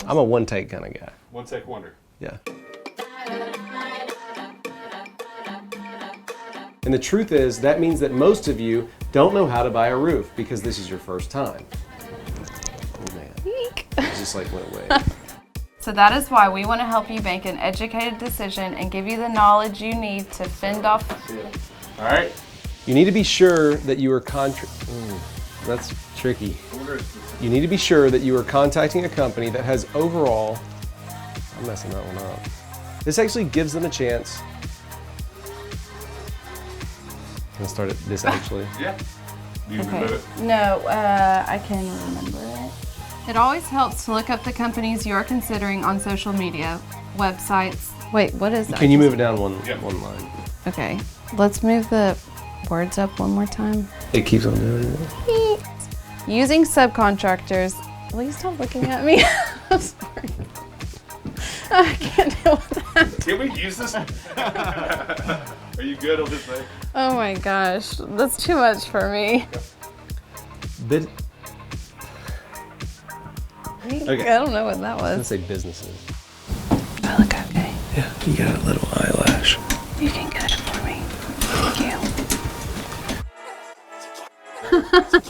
I'm a one-take kind of guy. One-take wonder. Yeah. And the truth is, that means that most of you don't know how to buy a roof because this is your first time. Oh man, it just like went away. So that is why we want to help you make an educated decision and give you the knowledge you need to fend off. All right. You need to be sure that you are that's tricky. You need to be sure that you are contacting a company that has overall, I'm messing that one up. This actually gives them a chance. Can I start at this actually? Yeah. Do you remember it? No, I can remember it. It always helps to look up the companies you are considering on social media, websites. Wait, what is that? Can you move it down one line? Okay, let's move the words up one more time. It keeps on doing it. Using subcontractors. Will you stop looking at me? I'm sorry. I can't deal with that. Can we use this? Are you good on this thing? Oh my gosh, that's too much for me. Bid Okay. I don't know what that was. Let's say businesses. I look okay. Yeah, you got a little eyelash. You can cut it for me. Thank you.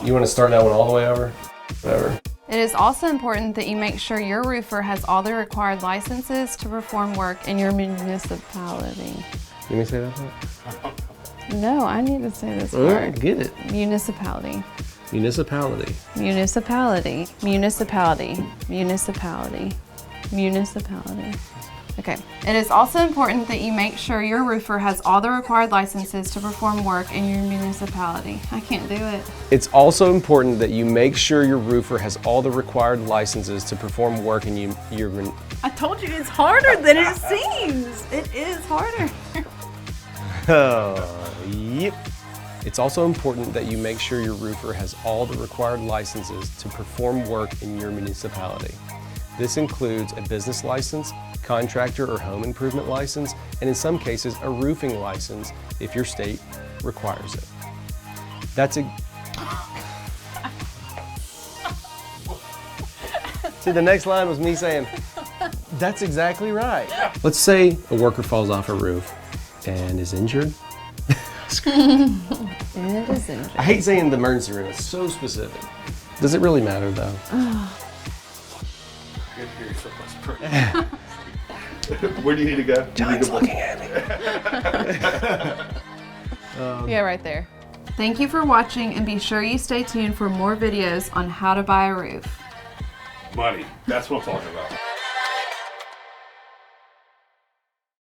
You want to start that one all the way over? Whatever. It is also important that you make sure your roofer has all the required licenses to perform work in your municipality. You may say that part? No, I need to say this All right, word. get it. Municipality. Municipality. Municipality. Municipality. Municipality. Municipality. Okay. It is also important that you make sure your roofer has all the required licenses to perform work in your municipality. I can't do it. It's also important that you make sure your roofer has all the required licenses to perform work in your... I told you it's harder than it seems. It is harder. Yep. It's also important that you make sure your roofer has all the required licenses to perform work in your municipality. This includes a business license, contractor or home improvement license, and in some cases, a roofing license if your state requires it. See, the next line was me saying, that's exactly right. Let's say a worker falls off a roof and is injured. It is injured. I hate saying the emergency room, it's so specific. Does it really matter though? Good to hear yourself whisper. Where do you need to go? John's looking at me. Yeah, right there. Thank you for watching, and be sure you stay tuned for more videos on how to buy a roof. Money. That's what I'm talking about.